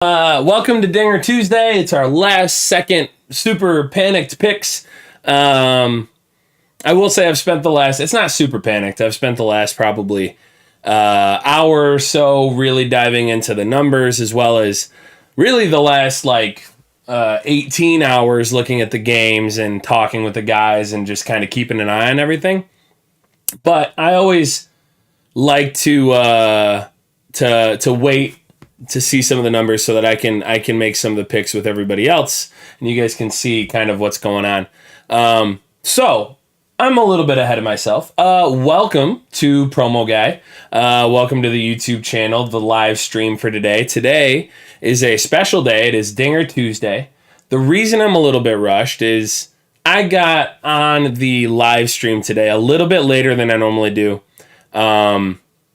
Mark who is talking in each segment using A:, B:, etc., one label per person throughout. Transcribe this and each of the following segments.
A: Welcome to Dinger Tuesday. It's our last second super panicked picks. I will say I've spent the last, it's not super panicked. I've spent the last probably hour or so really diving into the numbers, as well as really the last 18 hours looking at the games and talking with the guys and just kind of keeping an eye on everything. But I always like to wait to see some of the numbers so that I can make some of the picks with everybody else, and you guys can see kind of what's going on. So I'm a little bit ahead of myself. Welcome to Promo Guy. Welcome to the YouTube channel, the live stream for today. Today is a special day. It is Dinger Tuesday. The reason I'm a little bit rushed is I got on the live stream today a little bit later than I normally do.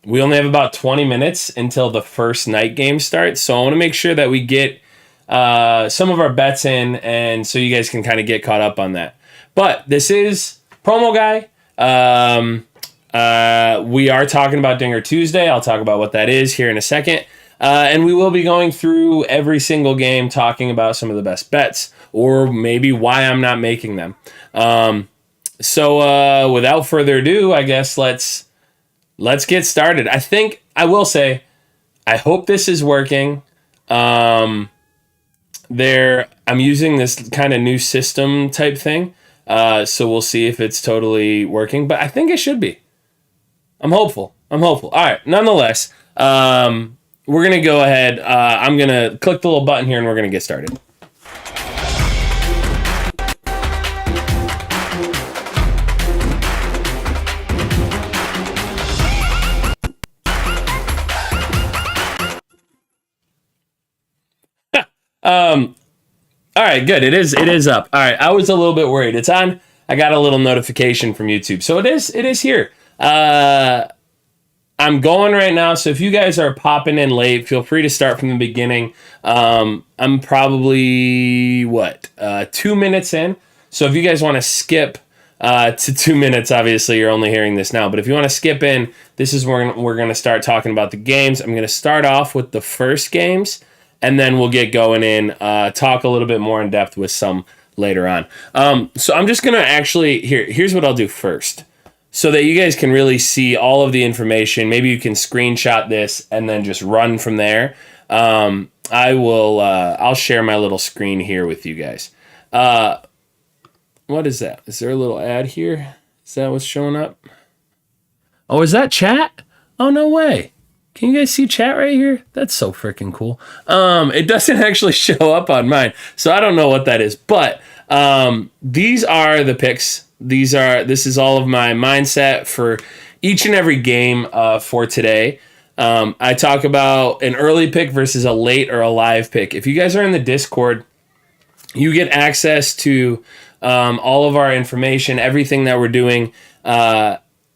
A: We only have about 20 minutes until the first night game starts, so I want to make sure that we get some of our bets in, and so you guys can kind of get caught up on that. But this is Promo Guy. We are talking about Dinger Tuesday. I'll talk about what that is here in a second. And we will be going through every single game, talking about some of the best bets, or maybe why I'm not making them. So without further ado, I guess let's get started. I will say, I hope this is working. I'm using this kind of new system type thing. So we'll see if it's totally working, but I think it should be. I'm hopeful. All right. Nonetheless, we're going to go ahead. I'm going to click the little button here and we're going to get started. All right, good. It is up. All right. I was a little bit worried. It's on. I got a little notification from YouTube. So it is here. I'm going right now. So if you guys are popping in late, feel free to start from the beginning. I'm probably 2 minutes in. So if you guys want to skip to 2 minutes, obviously you're only hearing this now, but if you want to skip in, this is where we're going to start talking about the games. I'm going to start off with the first games, and then we'll get going in, talk a little bit more in depth with some later on. So I'm just going to here's what I'll do first, so that you guys can really see all of the information. Maybe you can screenshot this and then just run from there. I'll share my little screen here with you guys. What is that? Is there a little ad here? Is that what's showing up? Oh, is that chat? Oh, no way. Can you guys see chat right here? That's so freaking cool. It doesn't actually show up on mine, so I don't know what that is. But these are the picks. This is all of my mindset for each and every game for today. I talk about an early pick versus a late or a live pick. If you guys are in the Discord, you get access to all of our information, everything that we're doing.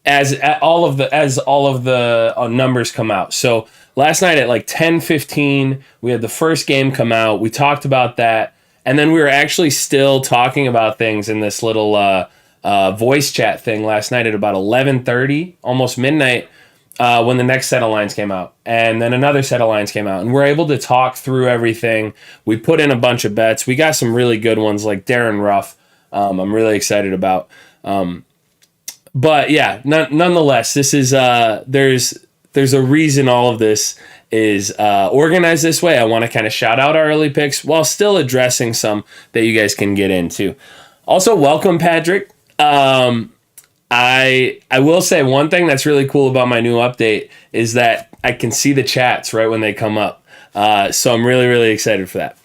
A: As all of the numbers come out. So last night at 10:15, we had the first game come out. We talked about that, and then we were actually still talking about things in this little voice chat thing last night at about 11:30, almost midnight, when the next set of lines came out, and then another set of lines came out, and we're able to talk through everything. We put in a bunch of bets. We got some really good ones like Darren Ruff. I'm really excited about. But yeah, nonetheless, this is there's a reason all of this is organized this way. I want to kind of shout out our early picks while still addressing some that you guys can get into. Also, welcome, Patrick. I will say one thing that's really cool about my new update is that I can see the chats right when they come up. So I'm really, really excited for that.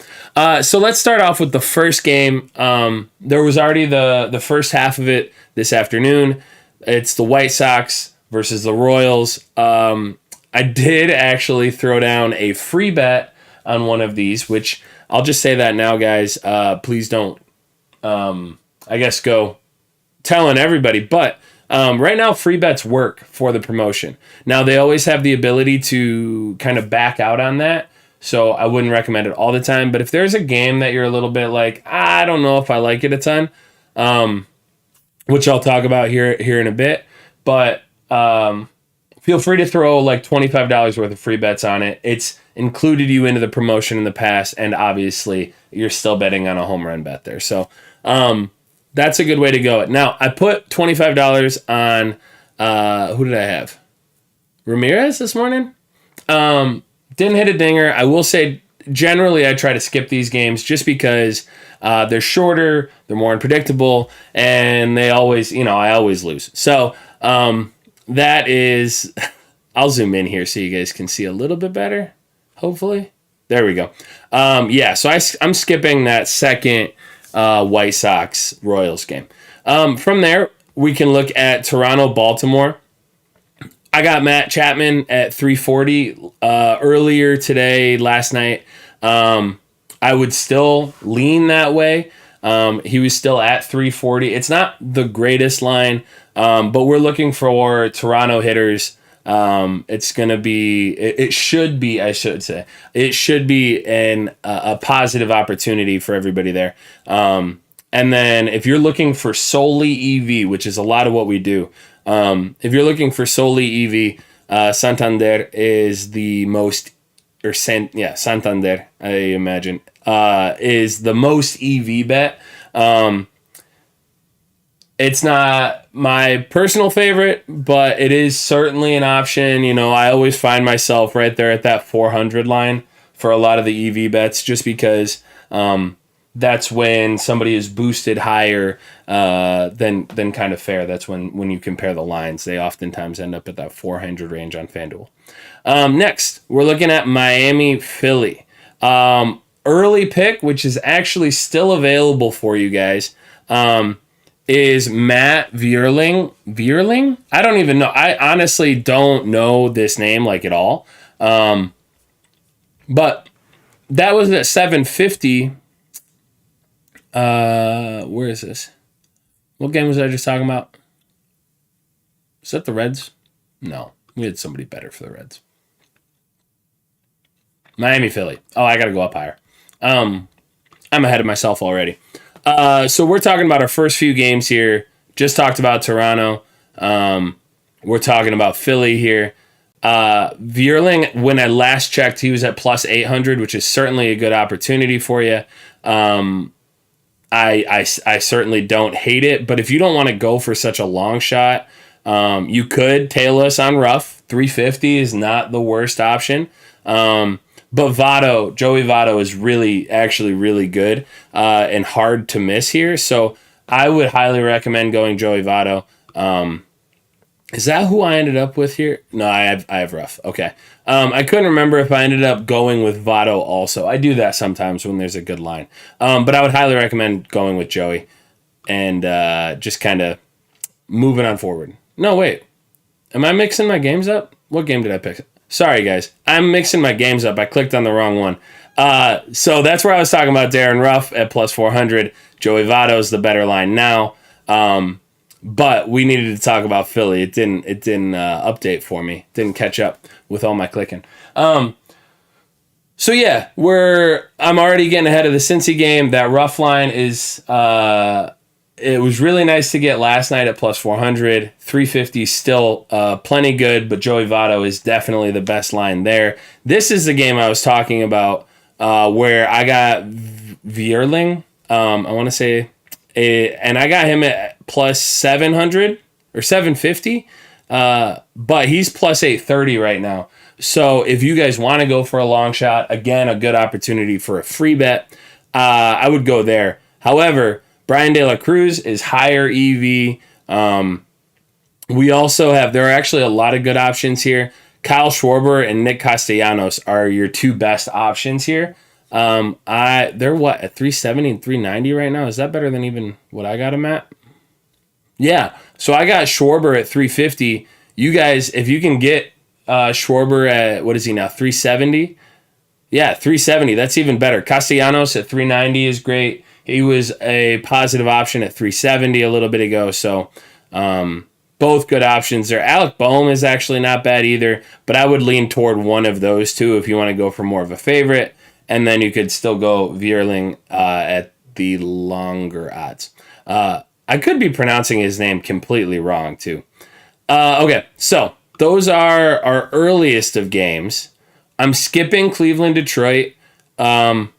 A: So let's start off with the first game. There was already the first half of it this afternoon. It's the White Sox versus the Royals. I did actually throw down a free bet on one of these, which I'll just say that now, guys. Please don't, go telling everybody. But right now, free bets work for the promotion. Now, they always have the ability to kind of back out on that, so I wouldn't recommend it all the time. But if there's a game that you're a little bit I don't know if I like it a ton, which I'll talk about here in a bit, but feel free to throw $25 worth of free bets on it. It's included you into the promotion in the past, and obviously you're still betting on a home run bet there. So that's a good way to go. Now, I put $25 on, who did I have? Ramirez this morning? Didn't hit a dinger. I will say, generally, I try to skip these games just because they're shorter, they're more unpredictable, and they always, I always lose. So that is, I'll zoom in here so you guys can see a little bit better, hopefully. There we go. So I'm skipping that second White Sox Royals game. From there, we can look at Toronto-Baltimore. I got Matt Chapman at 340 earlier today, last night. I would still lean that way. He was still at 340. It's not the greatest line, but we're looking for Toronto hitters. It's going to be, it should be, I should say, it should be a positive opportunity for everybody there. And then if you're looking for solely EV, which is a lot of what we do, if you're looking for solely EV, Santander is the most, Santander, I imagine, is the most EV bet. It's not my personal favorite, but it is certainly an option. I always find myself right there at that 400 line for a lot of the EV bets, just because that's when somebody is boosted higher than kind of fair. That's when you compare the lines. They oftentimes end up at that 400 range on Fanduel. Next, we're looking at Miami Philly. Early pick, which is actually still available for you guys, is Matt Vierling. Vierling? I don't even know. I honestly don't know this name like at all. But that was at 750. Where is this? What game was I just talking about? Is that the Reds? No, we had somebody better for the Reds. Miami Philly. Oh, I got to go up higher. I'm ahead of myself already. So we're talking about our first few games here. Just talked about Toronto. We're talking about Philly here. Vierling, when I last checked, he was at plus 800, which is certainly a good opportunity for you. I certainly don't hate it, but if you don't want to go for such a long shot, you could tail us on rough. 350 is not the worst option. But Joey Votto is actually really good and hard to miss here. So I would highly recommend going Joey Votto. Is that who I ended up with here? No, I have rough. Okay. I couldn't remember if I ended up going with Votto also. I do that sometimes when there's a good line. But I would highly recommend going with Joey and just kind of moving on forward. No, wait. Am I mixing my games up? What game did I pick? Sorry, guys. I'm mixing my games up. I clicked on the wrong one. So that's where I was talking about Darren Ruff at plus 400. Joey Votto is the better line now. But we needed to talk about Philly. It didn't update for me. Didn't catch up with all my clicking. So yeah, I'm already getting ahead of the Cincy game. That Ruff line is it was really nice to get last night at plus 400. 350 still plenty good, but Joey Votto is definitely the best line there. This is the game I was talking about where I got Vierling. I want to say, and I got him at plus 700 or 750, but he's plus 830 right now. So if you guys want to go for a long shot, again, a good opportunity for a free bet, I would go there. However, Brian De La Cruz is higher EV. We also there are actually a lot of good options here. Kyle Schwarber and Nick Castellanos are your two best options here. They're at 370 and 390 right now. Is that better than even what I got him at? Yeah. So I got Schwarber at 350. You guys, if you can get Schwarber at, what is he now, 370? Yeah, 370. That's even better. Castellanos at 390 is great. He was a positive option at 370 a little bit ago. So both good options there. Alec Boehm is actually not bad either, but I would lean toward one of those two if you want to go for more of a favorite. And then you could still go Vierling at the longer odds. I could be pronouncing his name completely wrong too. Okay, so those are our earliest of games. I'm skipping Cleveland, Detroit. I'll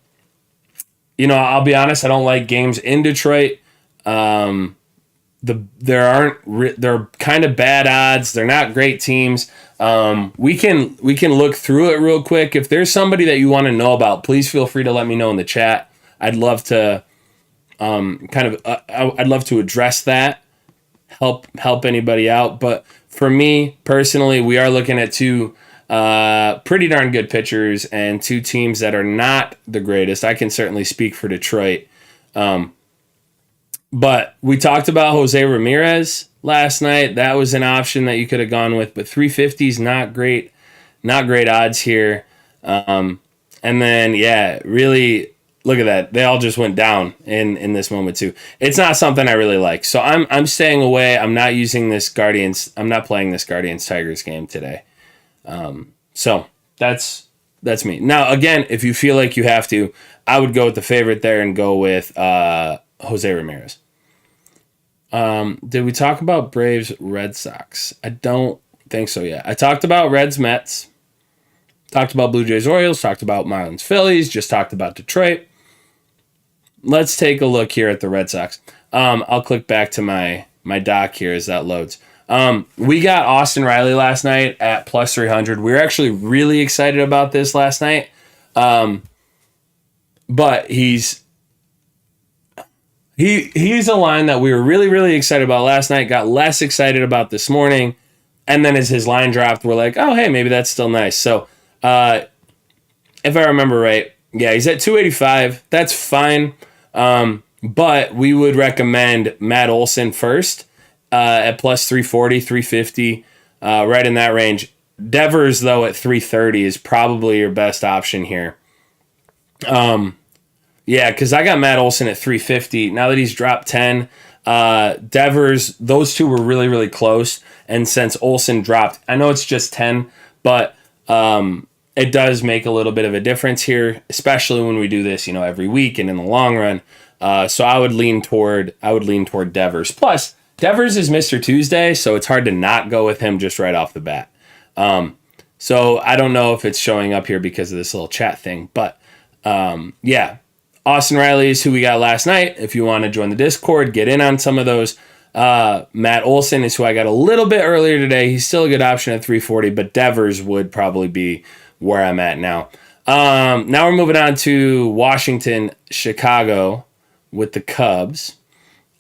A: be honest, I don't like games in Detroit. They're kind of bad odds. They're not great teams. We can look through it real quick. If there's somebody that you want to know about, please feel free to let me know in the chat. I'd love to I'd love to address that, help anybody out. But for me personally, we are looking at two pretty darn good pitchers and two teams that are not the greatest. I can certainly speak for Detroit. But we talked about Jose Ramirez last night. That was an option that you could have gone with, but 350 is not great odds here. And then, really, look at that. They all just went down in this moment too. It's not something I really like. So I'm staying away. I'm not using this Guardians. I'm not playing this Guardians Tigers game today. So that's me. Now, again, if you feel like you have to, I would go with the favorite there and go with Jose Ramirez. Did we talk about Braves Red Sox? I don't think so yet. I talked about Reds Mets. Talked about Blue Jays Orioles. Talked about Marlins Phillies. Just talked about Detroit. Let's take a look here at the Red Sox. I'll click back to my doc here as that loads. We got Austin Riley last night at plus 300. We were actually really excited about this last night. But he's a line that we were really, really excited about last night, got less excited about this morning, and then as his line dropped, we're like, oh, hey, maybe that's still nice. So if I remember right, he's at 285. That's fine. But we would recommend Matt Olson first at plus 340, 350, right in that range. Devers, though, at 330 is probably your best option here. Because I got Matt Olson at 350. Now that he's dropped 10, Devers, those two were really, really close. And since Olson dropped, I know it's just 10, but it does make a little bit of a difference here, especially when we do this, every week and in the long run. So I would lean toward Devers. Plus, Devers is Mr. Tuesday, so it's hard to not go with him just right off the bat. So I don't know if it's showing up here because of this little chat thing, but Austin Riley is who we got last night. If you want to join the Discord, get in on some of those. Matt Olson is who I got a little bit earlier today. He's still a good option at 340, but Devers would probably be where I'm at now. Now we're moving on to Washington, Chicago with the Cubs.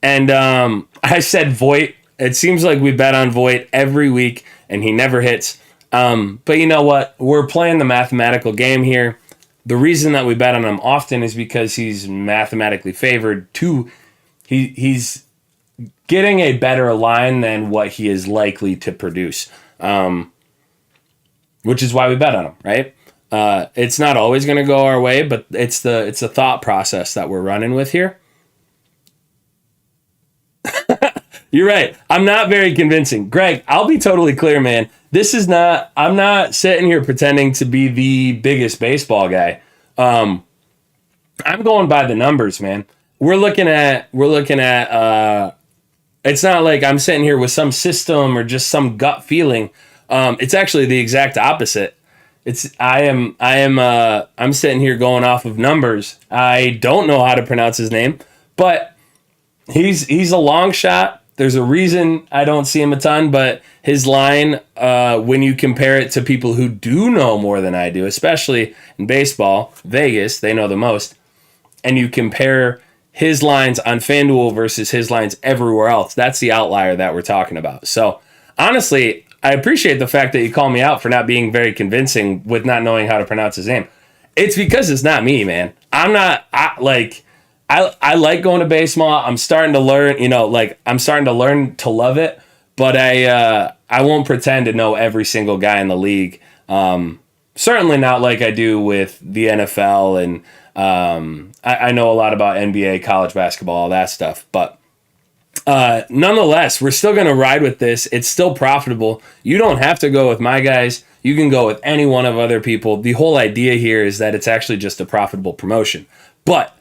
A: And I said Voit. It seems like we bet on Voit every week, and he never hits. But you know what? We're playing the mathematical game here. The reason that we bet on him often is because he's mathematically favored to he's getting a better line than what he is likely to produce, which is why we bet on him, right? It's not always going to go our way, but it's the thought process that we're running with here. You're right. I'm not very convincing. Greg, I'll be totally clear, man. I'm not sitting here pretending to be the biggest baseball guy. I'm going by the numbers, man. We're looking at it's not like I'm sitting here with some system or just some gut feeling. It's actually the exact opposite. I'm sitting here going off of numbers. I don't know how to pronounce his name, but he's a long shot. There's a reason I don't see him a ton, but his line, when you compare it to people who do know more than I do, especially in baseball, Vegas, they know the most, and you compare his lines on Fanduel versus his lines everywhere else, that's the outlier that we're talking about. So, honestly, I appreciate the fact that you call me out for not being very convincing with not knowing how to pronounce his name. It's because it's not me, man. I like going to baseball. I'm starting to learn, I'm starting to learn to love it, but I won't pretend to know every single guy in the league. Certainly not like I do with the NFL, and I know a lot about NBA, college basketball, all that stuff. But nonetheless, we're still going to ride with this. It's still profitable. You don't have to go with my guys. You can go with any one of other people. The whole idea here is that it's actually just a profitable promotion. But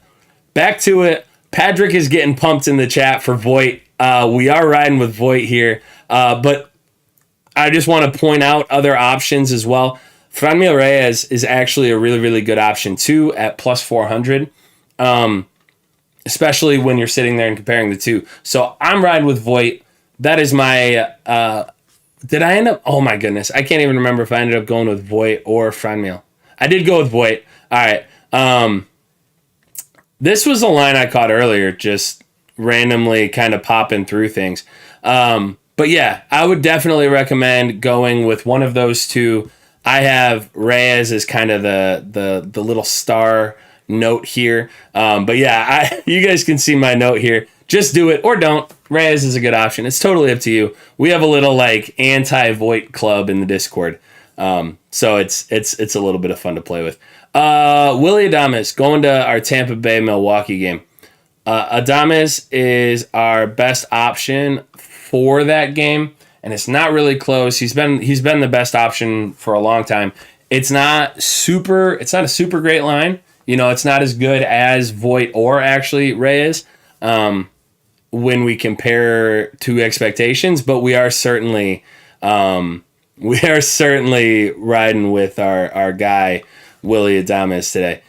A: back to it. Patrick is getting pumped in the chat for Voit. We are riding with Voit here. But I just want to point out other options as well. Franmil Reyes is actually a really, really good option too at plus 400, especially when you're sitting there and comparing the two. So I'm riding with Voit. That is my. Did I end up? Oh my goodness, I can't even remember if I ended up going with Voit or Franmil. I did go with Voit. All right. This was a line I caught earlier, just randomly kind of popping through things. But yeah, I would definitely recommend going with one of those two. I have Reyes as kind of the little star note here. But yeah, you guys can see my note here. Just do it or don't. Reyes is a good option. It's totally up to you. We have a little like anti-Voit club in the Discord. So it's a little bit of fun to play with. Willy Adames going to our Tampa Bay Milwaukee game. Adames is our best option for that game, and it's not really close. He's been the best option for a long time. It's not a super great line. You know, it's not as good as Voit or actually Reyes when we compare to expectations, but we are certainly riding with our guy Willy Adames today.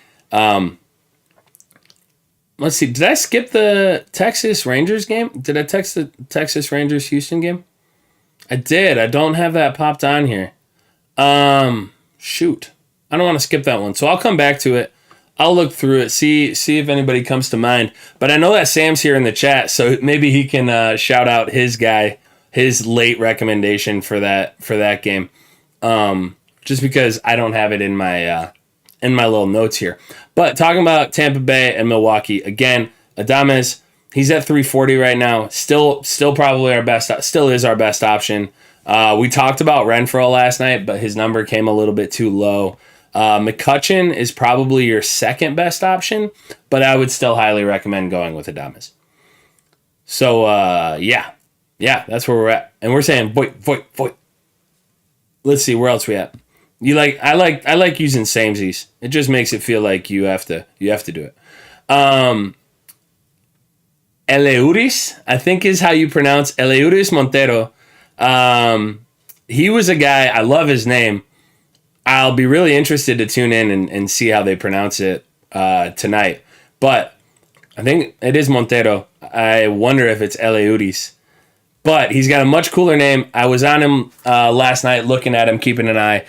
A: Let's see. Did I skip the Texas Rangers game? Did I text the Texas Rangers Houston game? I did. I don't have that popped on here. Shoot. I don't want to skip that one. So I'll come back to it. I'll look through it, see if anybody comes to mind. But I know that Sam's here in the chat, so maybe he can shout out his guy, his late recommendation for that game. Just because I don't have it in my little notes here. But talking about Tampa Bay and Milwaukee, again, Adames, he's at 340 right now. Still probably still is our best option. We talked about Renfroe last night, but his number came a little bit too low. McCutchen is probably your second best option, but I would still highly recommend going with Adames. So, yeah, that's where we're at. And we're saying, Voit. Let's see, where else we at? I like using samesies. It just makes it feel like you have to do it. Eleuris, I think is how you pronounce Eleuris Montero. He was a guy, I love his name. I'll be really interested to tune in and see how they pronounce it tonight. But I think it is Montero. I wonder if it's Eleuris. But he's got a much cooler name. I was on him last night looking at him, keeping an eye.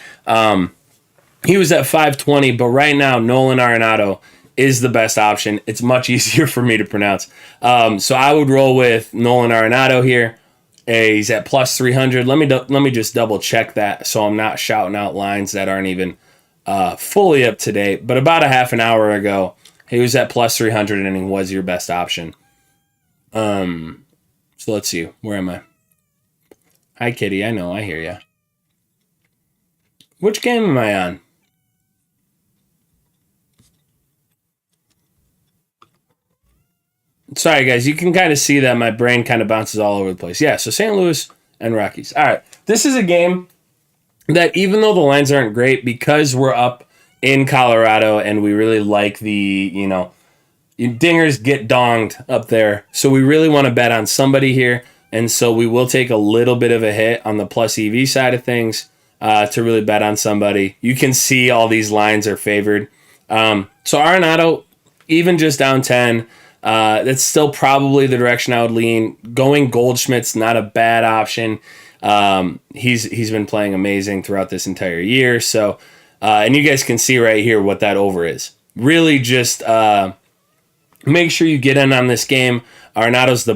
A: He was at 520, but right now Nolan Arenado is the best option. It's much easier for me to pronounce. So I would roll with Nolan Arenado here. He's at plus 300. Let me just double check that so I'm not shouting out lines that aren't even fully up to date. But about a half an hour ago, he was at plus 300 and he was your best option. So let's see. Where am I? Hi, Kitty. I know. I hear ya. Which game am I on? Sorry, guys. You can kind of see that my brain kind of bounces all over the place. Yeah, so St. Louis and Rockies. All right. This is a game that even though the lines aren't great, because we're up in Colorado and we really like the, dingers get donged up there. So we really want to bet on somebody here. And so we will take a little bit of a hit on the plus EV side of things to really bet on somebody. You can see all these lines are favored. So Arenado, even just down 10, that's still probably the direction I would lean. Going Goldschmidt's not a bad option. He's been playing amazing throughout this entire year. So, and you guys can see right here what that over is. Really just make sure you get in on this game. Arenado's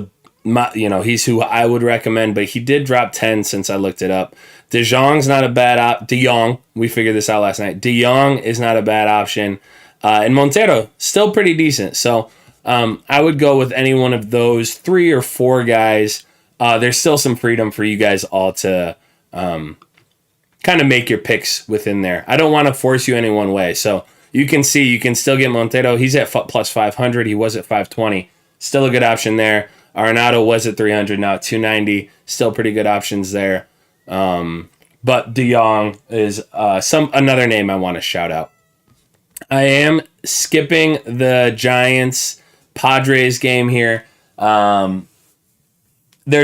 A: he's who I would recommend, but he did drop 10 since I looked it up. De Jong's not a bad De Jong, we figured this out last night. De Jong is not a bad option. And Montero, still pretty decent. So I would go with any one of those 3 or 4 guys. There's still some freedom for you guys all to kind of make your picks within there. I don't want to force you any one way. So you can see you can still get Montero. He's at plus 500. He was at 520. Still a good option there. Arenado was at 300, now at 290. Still pretty good options there. But De Jong is another name I want to shout out. I am skipping the Giants Padres game here. There's,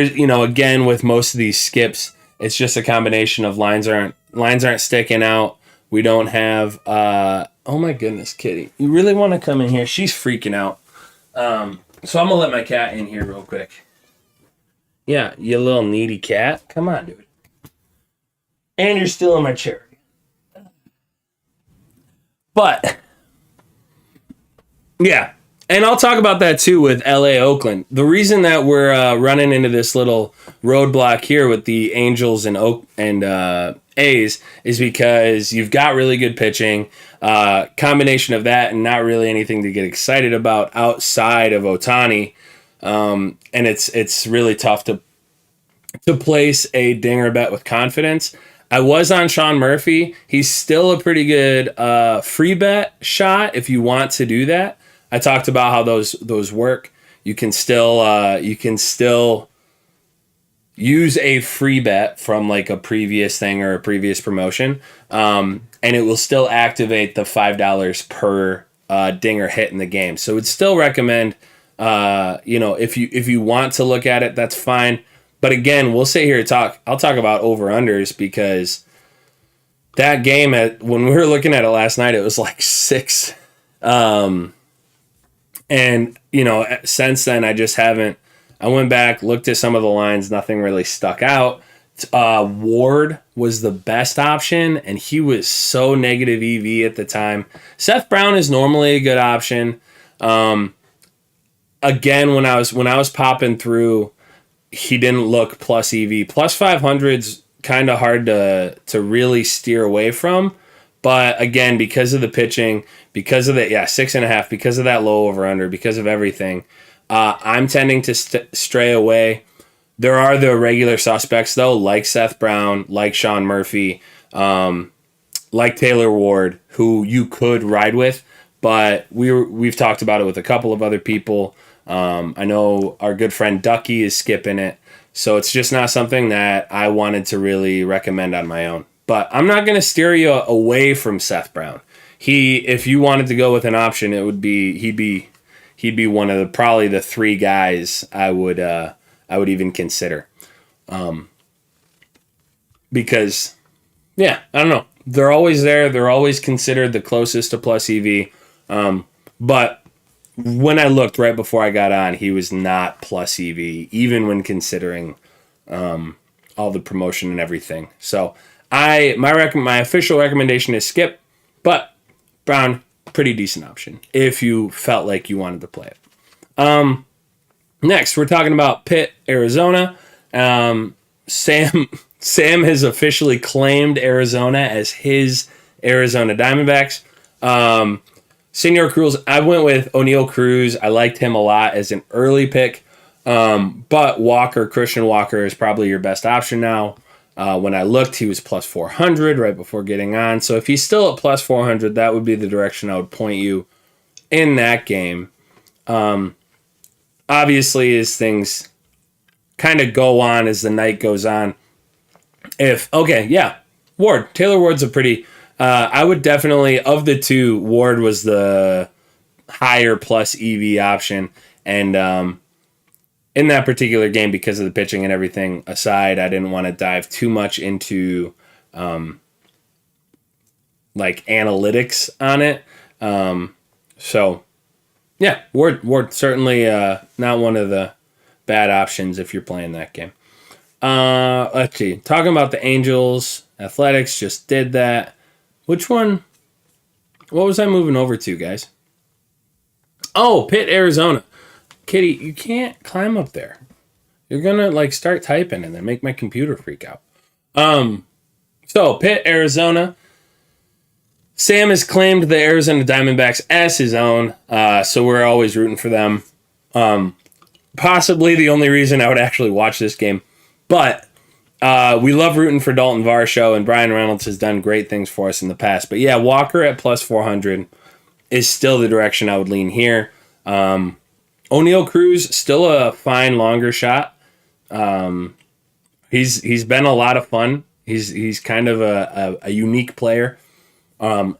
A: again, with most of these skips, it's just a combination of lines aren't sticking out. We don't have, oh my goodness, Kitty. You really want to come in here? She's freaking out. So I'm going to let my cat in here real quick. Yeah, you little needy cat. Come on, dude. And you're still in my chair. But, yeah. And I'll talk about that too with LA Oakland. The reason that we're running into this little roadblock here with the Angels and A's is because you've got really good pitching, combination of that and not really anything to get excited about outside of Ohtani, and it's really tough to place a dinger bet with confidence. I was on Sean Murphy. He's still a pretty good free bet shot if you want to do that. I talked about how those work. You can still use a free bet from like a previous thing or a previous promotion, and it will still activate the $5 per dinger hit in the game. So would still recommend, if you want to look at it, that's fine. But again, we'll sit here and I'll talk about over unders because that game when we were looking at it last night, it was like 6. And, since then, I just haven't. I went back, looked at some of the lines, nothing really stuck out. Ward was the best option, and he was so negative EV at the time. Seth Brown is normally a good option. Again, when I was popping through, he didn't look plus EV. Plus 500's kind of hard to really steer away from. But again, because of the pitching, because of the 6.5, because of that low over under, because of everything, I'm tending to stray away. There are the regular suspects though, like Seth Brown, like Sean Murphy, like Taylor Ward, who you could ride with. But we've talked about it with a couple of other people. I know our good friend Ducky is skipping it, so it's just not something that I wanted to really recommend on my own. But I'm not going to steer you away from Seth Brown. If you wanted to go with an option, he'd be one of probably the 3 guys I would even consider. Because I don't know. They're always there. They're always considered the closest to plus EV. But when I looked right before I got on, he was not plus EV, even when considering all the promotion and everything. So my official recommendation is skip, but Brown, pretty decent option if you felt like you wanted to play it. Next, we're talking about Pitt, Arizona. Sam has officially claimed Arizona as his Arizona Diamondbacks. Senor Cruz, I went with O'Neal Cruz. I liked him a lot as an early pick. But Christian Walker is probably your best option now. When I looked, he was plus 400 right before getting on. So if he's still at plus 400, that would be the direction I would point you in that game. Obviously, as things kind of go on as the night goes on. Taylor Ward's a pretty... I would definitely, of the two, Ward was the higher plus EV option. And in that particular game, because of the pitching and everything aside, I didn't want to dive too much into analytics on it. Ward certainly not one of the bad options if you're playing that game. Let's see. Talking about the Angels, Athletics just did that. Which one? What was I moving over to, guys? Oh, Pitt, Arizona. Kitty, you can't climb up there. You're gonna start typing and then make my computer freak out. So Pitt, Arizona. Sam has claimed the Arizona Diamondbacks as his own, so we're always rooting for them. Possibly the only reason I would actually watch this game, but we love rooting for Dalton Varsho, and Brian Reynolds has done great things for us in the past. But yeah, Walker at plus 400 is still the direction I would lean here. O'Neal Cruz, still a fine longer shot. He's been a lot of fun. He's kind of a unique player. I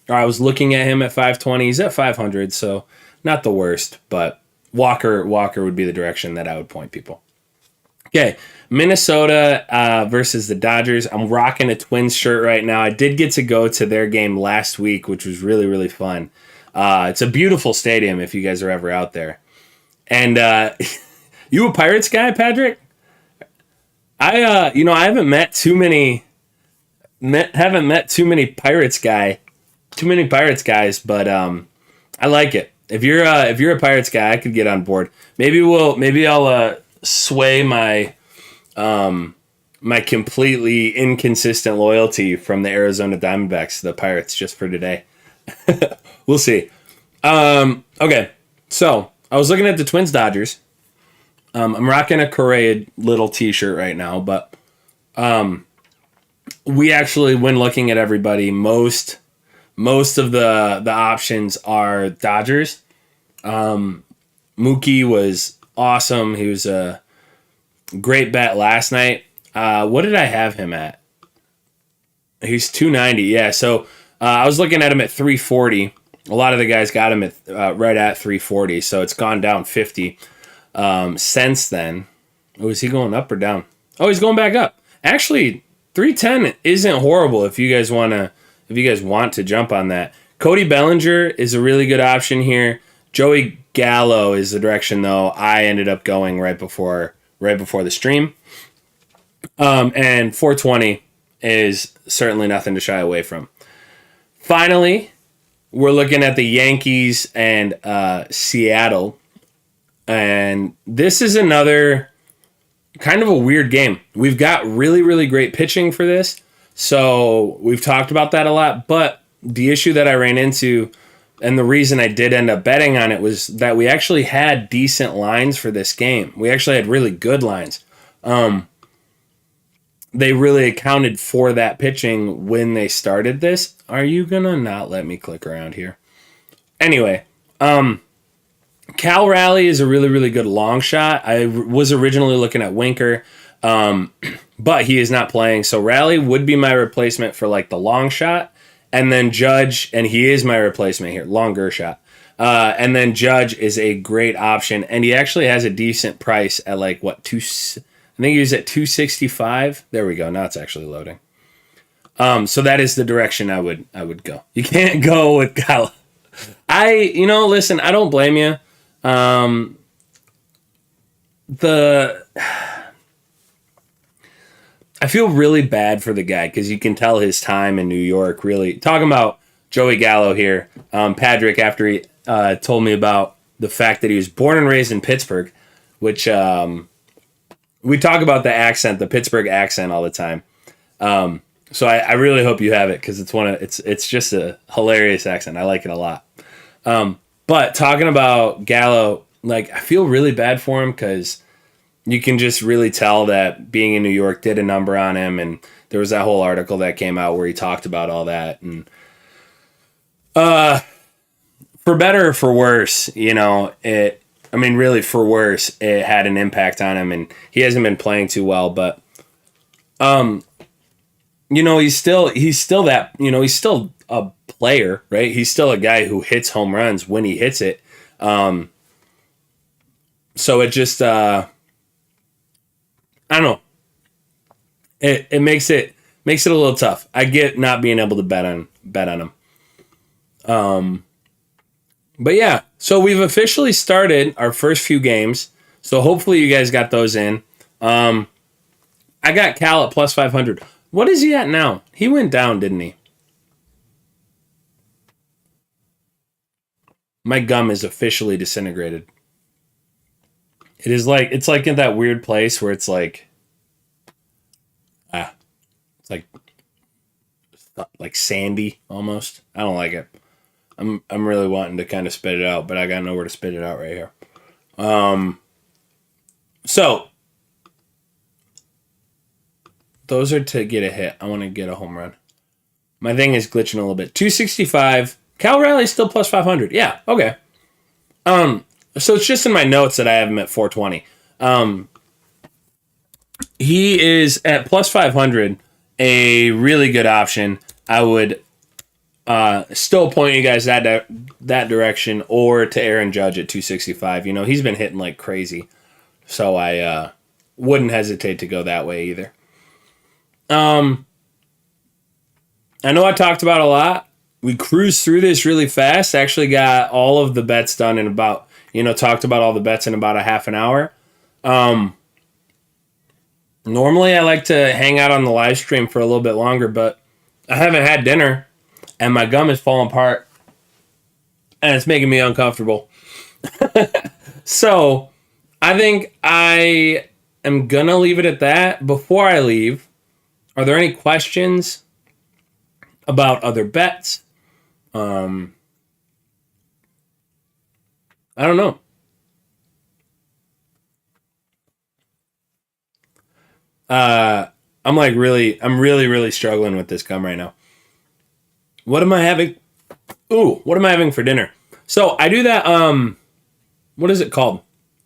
A: was looking at him at 520. He's at 500, so not the worst. But Walker would be the direction that I would point people. Okay, Minnesota versus the Dodgers. I'm rocking a Twins shirt right now. I did get to go to their game last week, which was really, really fun. It's a beautiful stadium if you guys are ever out there. And you a Pirates guy, Patrick? I haven't met too many too many Pirates guys, but I like it. If you're a Pirates guy, I could get on board. Maybe I'll sway my completely inconsistent loyalty from the Arizona Diamondbacks to the Pirates just for today. We'll see. Okay, so I was looking at the Twins Dodgers. I'm rocking a Correa little T-shirt right now, but we actually, when looking at everybody, most of the options are Dodgers. Mookie was awesome. He was a great bet last night. What did I have him at? He's 290. Yeah, so I was looking at him at 340. A lot of the guys got him at right at 340, so it's gone down 50 since then. Oh, is he going up or down? Oh, he's going back up. Actually, 310 isn't horrible if you guys want to jump on that. Cody Bellinger is a really good option here. Joey Gallo is the direction though I ended up going right before the stream. And 420 is certainly nothing to shy away from. Finally, we're looking at the Yankees and Seattle. And this is another kind of a weird game. We've got really, really great pitching for this. So we've talked about that a lot. But the issue that I ran into, and the reason I did end up betting on it, was that we actually had decent lines for this game. We actually had really good lines. They really accounted for that pitching when they started this. Are you going to not let me click around here? Anyway, Cal Raleigh is a really, really good long shot. I was originally looking at Winker, but he is not playing. So Raleigh would be my replacement for like the long shot. And then Judge, and he is my replacement here, longer shot. And then Judge is a great option. And he actually has a decent price at like, what, I think he was at 265. There we go. Now it's actually loading. So that is the direction I would go. You can't go with Cal. Listen, I don't blame you. I feel really bad for the guy because you can tell his time in New York really. Talking about Joey Gallo here, Patrick, after he told me about the fact that he was born and raised in Pittsburgh, which we talk about the Pittsburgh accent all the time. So I really hope you have it because it's just a hilarious accent. I like it a lot. But talking about Gallo, like I feel really bad for him because you can just really tell that being in New York did a number on him, and there was that whole article that came out where he talked about all that. And for better or for worse, really for worse, it had an impact on him, and he hasn't been playing too well. But he's still that, he's still a player, right? He's still a guy who hits home runs when he hits it. So it just I don't know. It makes it a little tough. I get not being able to bet on him. But yeah, so we've officially started our first few games. So hopefully you guys got those in. I got Cal at plus 500. What is he at now? He went down, didn't he? My gum is officially disintegrated. It's like in that weird place where it's like, it's like sandy almost. I don't like it. I'm really wanting to kind of spit it out, but I got nowhere to spit it out right here. So those are to get a hit. I want to get a home run. My thing is glitching a little bit. 265. Cal Raleigh still plus 500. Yeah. Okay. So it's just in my notes that I have him at 420. He is at plus 500, a really good option. I would still point you guys that direction, or to Aaron Judge at 265. He's been hitting like crazy. So I wouldn't hesitate to go that way either. I know I talked about a lot. We cruised through this really fast. Actually got all of the bets done in about, talked about all the bets in about a half an hour. Normally I like to hang out on the live stream for a little bit longer, but I haven't had dinner and my gum is falling apart and it's making me uncomfortable. So I think I am going to leave it at that. Before I leave, are there any questions about other bets? I don't know. I'm really struggling with this gum right now. What am I having? Ooh, what am I having for dinner? So I do that, what is it called?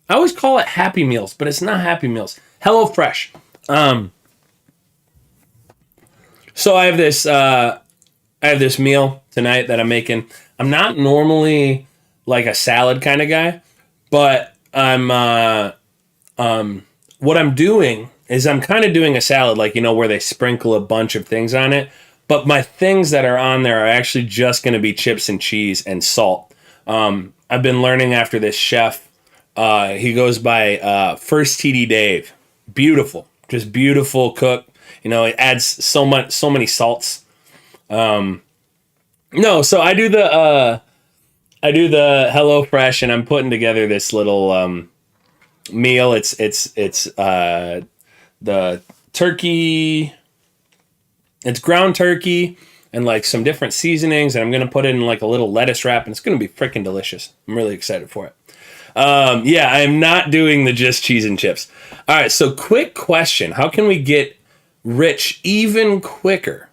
A: I always call it Happy Meals, but it's not Happy Meals. Hello Fresh. So I have this meal tonight that I'm making. I'm not normally like a salad kind of guy, but what I'm doing is I'm kind of doing a salad, like, where they sprinkle a bunch of things on it. But my things that are on there are actually just going to be chips and cheese and salt. I've been learning after this chef. He goes by First TD Dave. Beautiful, just beautiful cook. It adds so many salts. No, so I do the Hello Fresh, and I'm putting together this little meal. It's the turkey. It's ground turkey and like some different seasonings, and I'm gonna put it in like a little lettuce wrap, and it's gonna be freaking delicious. I'm really excited for it. Yeah, I am not doing the just cheese and chips. All right, so quick question: how can we get rich even quicker?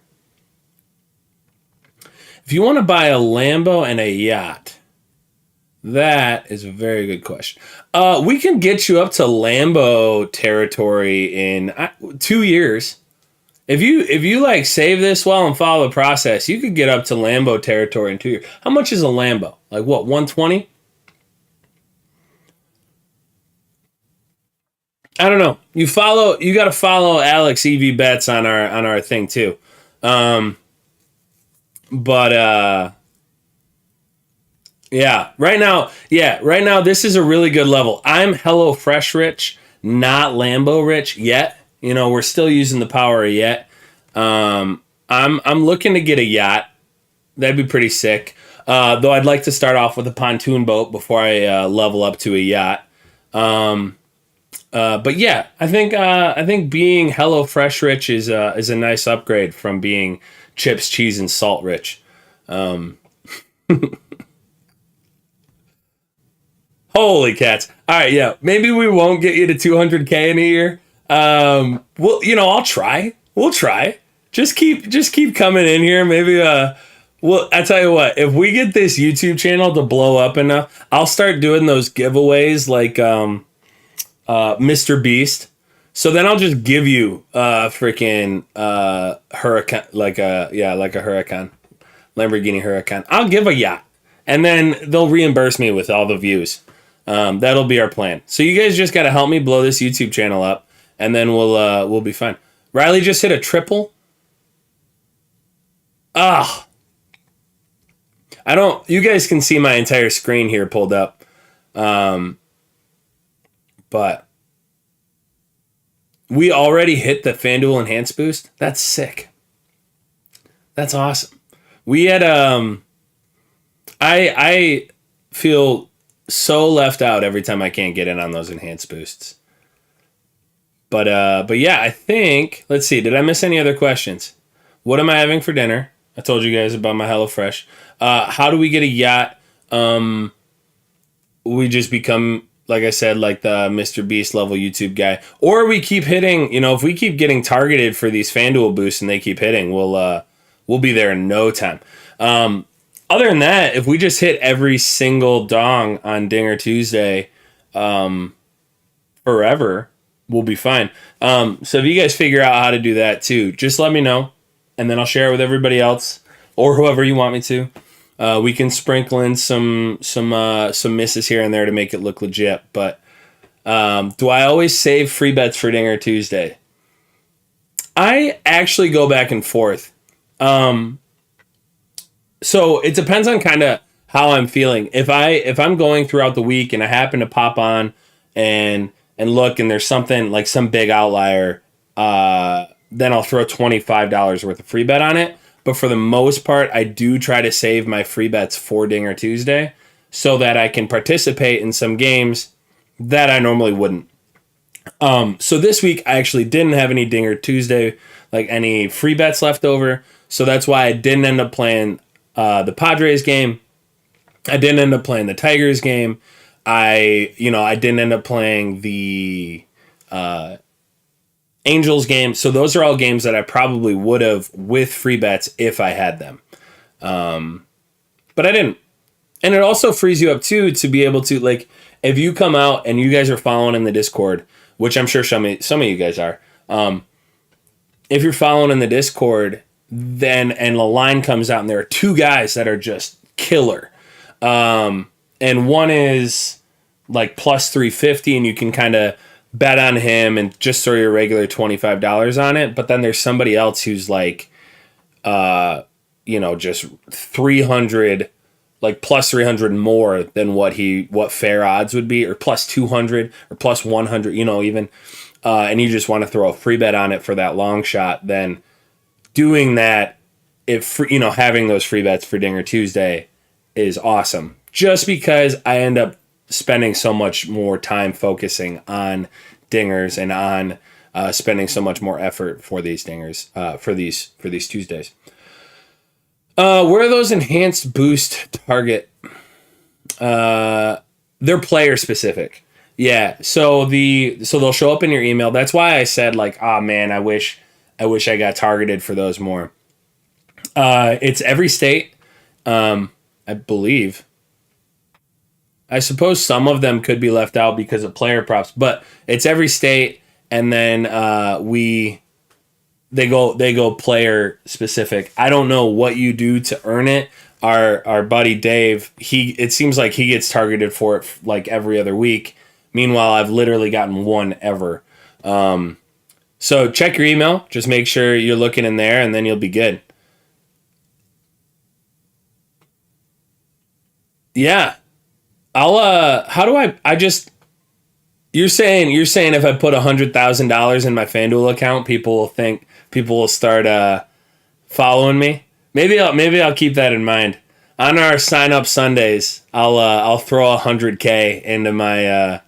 A: If you want to buy a Lambo and a yacht, that is a very good question. We can get you up to Lambo territory in 2 years. If you like save this well and follow the process, you could get up to Lambo territory in 2 years. How much is a Lambo? Like what, 120? I don't know. You got to follow Alex EV Bets on our thing too. But right now this is a really good level. I'm Hello Fresh rich, not Lambo rich yet. We're still using the power of yet. I'm looking to get a yacht. That'd be pretty sick. Though I'd like to start off with a pontoon boat before I level up to a yacht. But yeah, I think being Hello Fresh rich is a nice upgrade from being chips, cheese, and salt rich. Holy cats! All right, yeah, maybe we won't get you to 200K in a year. I'll try. We'll try. Just keep coming in here. Maybe well, I tell you what, if we get this YouTube channel to blow up enough, I'll start doing those giveaways like Mr. Beast. So then I'll just give you freaking Huracan, like a Huracan, Lamborghini Huracan. I'll give a yacht, and then they'll reimburse me with all the views. That'll be our plan. So you guys just got to help me blow this YouTube channel up, and then we'll be fine. Riley just hit a triple. You guys can see my entire screen here pulled up. But we already hit the Fanduel Enhanced Boost. That's sick. That's awesome. We had I feel so left out every time I can't get in on those enhanced boosts. But yeah, I think, let's see, did I miss any other questions? What am I having for dinner? I told you guys about my HelloFresh. How do we get a yacht? We just become, like I said, like the Mr. Beast level YouTube guy. Or we keep hitting, if we keep getting targeted for these FanDuel boosts and they keep hitting, we'll be there in no time. Other than that, if we just hit every single dong on Dinger Tuesday forever, we'll be fine. So if you guys figure out how to do that too, just let me know, and then I'll share it with everybody else or whoever you want me to. We can sprinkle in some misses here and there to make it look legit. But Do I always save free bets for Dinger Tuesday? I actually go back and forth. So it depends on kind of how I'm feeling. If I'm going throughout the week and I happen to pop on and look and there's something like some big outlier, then I'll throw $25 worth of free bet on it. But for the most part, I do try to save my free bets for Dinger Tuesday so that I can participate in some games that I normally wouldn't. So this week I actually didn't have any Dinger Tuesday, like any free bets left over. So that's why I didn't end up playing the Padres game. I didn't end up playing the Tigers game. I didn't end up playing the Angels game. So those are all games that I probably would have with free bets if I had them. But I didn't. And it also frees you up too to be able to, like, if you come out and you guys are following in the Discord, which I'm sure some of you guys are. If you're following in the Discord, then and the line comes out and there are two guys that are just killer. And one is like plus 350 and you can kind of bet on him and just throw your regular $25 on it. But then there's somebody else who's like, just 300, like plus 300 more than what fair odds would be, or plus 200 or plus 100, even, and you just want to throw a free bet on it for that long shot, then doing that, having those free bets for Dinger Tuesday is awesome. Just because I end up spending so much more time focusing on dingers and on spending so much more effort for these dingers, for these Tuesdays. Where are those enhanced boost target? They're player specific. Yeah. So they'll show up in your email. That's why I said like, oh man, I wish I got targeted for those more. It's every state. I believe. I suppose some of them could be left out because of player props, but it's every state, and then they go player specific. I don't know what you do to earn it. Our buddy Dave, it seems like he gets targeted for it like every other week. Meanwhile, I've literally gotten one ever. So check your email. Just make sure you're looking in there, and then you'll be good. Yeah. You're saying if I put $100,000 in my Fanduel account, people will start following me. Maybe I'll keep that in mind. On our sign up Sundays, I'll throw $100K into my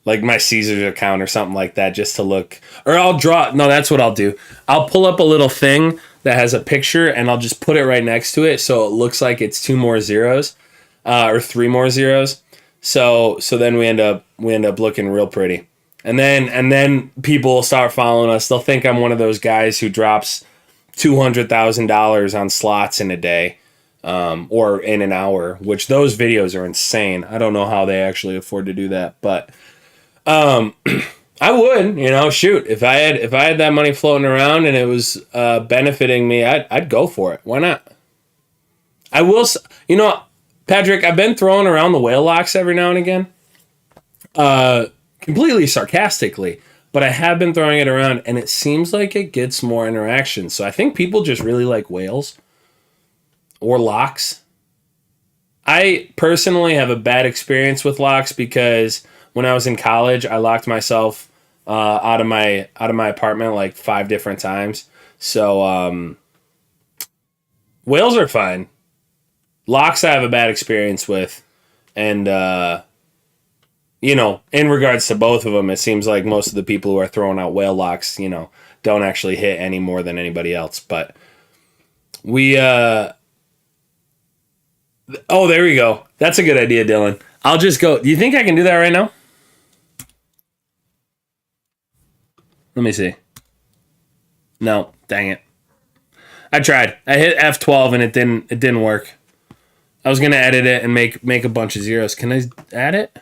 A: my Caesars account or something like that just to look, or that's what I'll do. I'll pull up a little thing that has a picture and I'll just put it right next to it so it looks like it's 2 more zeros or 3 more zeros. So then we end up looking real pretty. And then people will start following us. They'll think I'm one of those guys who drops $200,000 on slots in a day, or in an hour, which those videos are insane. I don't know how they actually afford to do that, but I would, shoot, if I had that money floating around and it was benefiting me, I'd go for it. Why not? I will, Patrick, I've been throwing around the whale locks every now and again. Completely sarcastically, but I have been throwing it around and it seems like it gets more interaction. So I think people just really like whales or locks. I personally have a bad experience with locks because when I was in college, I locked myself out of my apartment like 5 different times. So whales are fine. Locks I have a bad experience with, and in regards to both of them, it seems like most of the people who are throwing out whale locks, don't actually hit any more than anybody else. But we, there we go. That's a good idea, Dylan. I'll just go. Do you think I can do that right now? Let me see. No, dang it. I tried. I hit F12 and it didn't work. I was gonna edit it and make a bunch of zeros. Can I add it?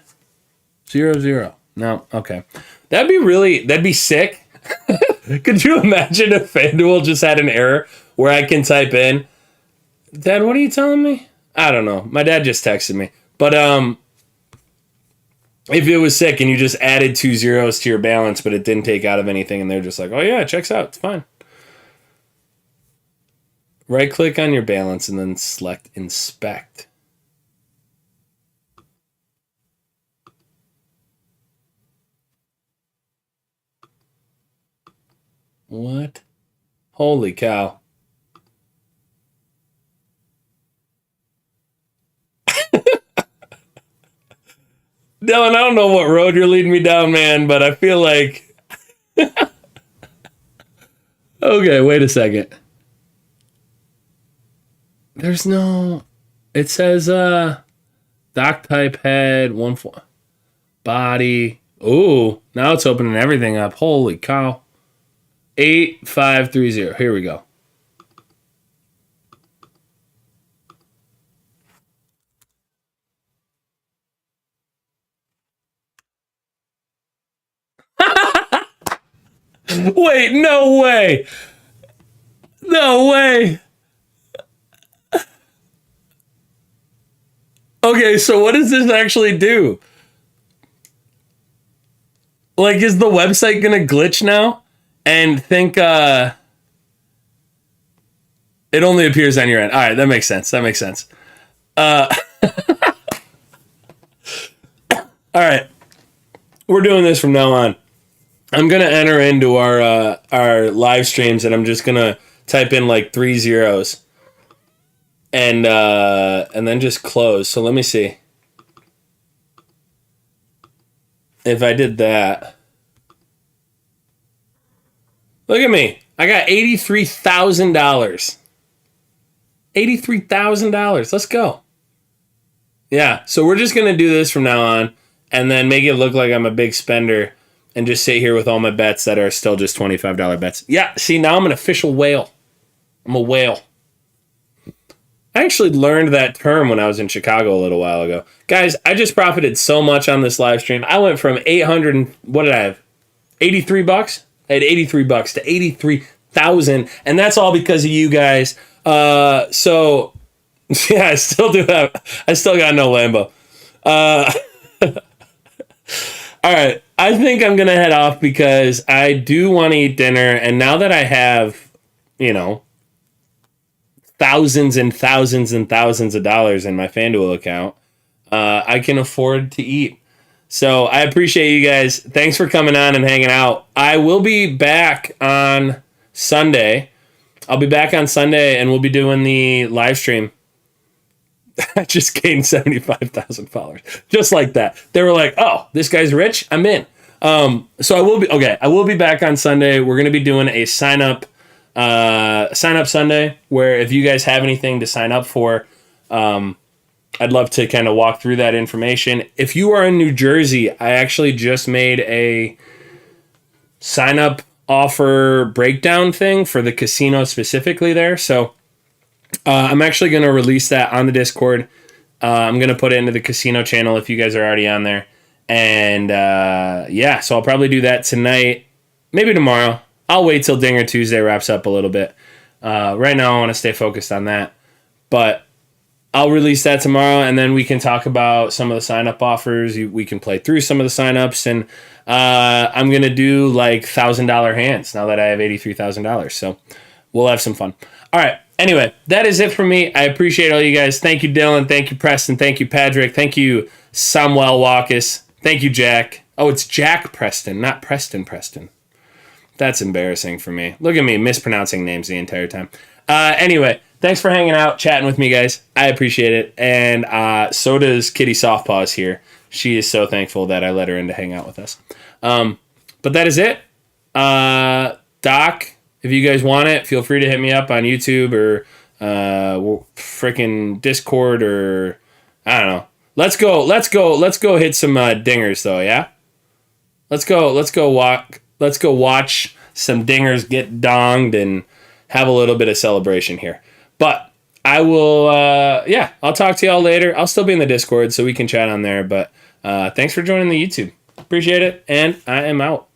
A: 0, 0. No. Okay. That'd be sick. Could you imagine if FanDuel just had an error where I can type in, Dad, what are you telling me? I don't know. My dad just texted me. But if it was sick and you just added 2 zeros to your balance, but it didn't take out of anything, and they're just like, oh yeah, it checks out, it's fine. Right click on your balance and then select inspect. What? Holy cow. Dylan, I don't know what road you're leading me down, man, but I feel like... Okay, wait a second. There's no... It says, dock type head, body. Ooh, now it's opening everything up. Holy cow. 8530. Here we go. Wait, no way. No way. Okay, so what does this actually do? Like, is the website gonna glitch now and think it only appears on your end? All right, that makes sense. That makes sense. All right, we're doing this from now on. I'm gonna enter into our live streams, and I'm just gonna type in like 3 zeros, and then just close. So let me see if I did that. Look at me! I got $83,000. $83,000. Let's go. Yeah. So we're just gonna do this from now on, and then make it look like I'm a big spender. And just sit here with all my bets that are still just $25 bets. Yeah, see, now I'm an official whale. I'm a whale. I actually learned that term when I was in Chicago a little while ago. Guys, I just profited so much on this live stream. I went from 800 and, what did I have? 83 bucks? I had 83 bucks to 83,000. And that's all because of you guys. So, yeah, I still got no Lambo. All right. I think I'm going to head off because I do want to eat dinner. And now that I have, thousands and thousands and thousands of dollars in my Fanduel account, I can afford to eat. So I appreciate you guys. Thanks for coming on and hanging out. I will be back on Sunday. I'll be back on Sunday and we'll be doing the live stream. I just gained 75,000 followers. Just like that. They were like, oh, this guy's rich? I'm in. So I will be back on Sunday. We're going to be doing a sign up Sunday where if you guys have anything to sign up for, I'd love to kind of walk through that information. If you are in New Jersey, I actually just made a sign up offer breakdown thing for the casino specifically there. So I'm actually going to release that on the Discord. I'm going to put it into the casino channel if you guys are already on there. And so I'll probably do that tonight, maybe tomorrow. I'll wait till Dinger Tuesday wraps up a little bit. Right now I want to stay focused on that. But I'll release that tomorrow, and then we can talk about some of the sign-up offers. We can play through some of the sign-ups, and I'm going to do like $1,000 hands now that I have $83,000. So we'll have some fun. All right. Anyway, that is it for me. I appreciate all you guys. Thank you, Dylan. Thank you, Preston. Thank you, Patrick. Thank you, Samuel Walkus. Thank you, Jack. Oh, it's Jack Preston, not Preston Preston. That's embarrassing for me. Look at me mispronouncing names the entire time. Anyway, thanks for hanging out, chatting with me, guys. I appreciate it. And so does Kitty Softpaws here. She is so thankful that I let her in to hang out with us. But that is it. Doc, if you guys want it, feel free to hit me up on YouTube or freaking Discord or I don't know. Let's go hit some dingers though, yeah? Let's go watch some dingers get donged and have a little bit of celebration here. But I will I'll talk to y'all later. I'll still be in the Discord so we can chat on there, but thanks for joining the YouTube. Appreciate it, and I am out.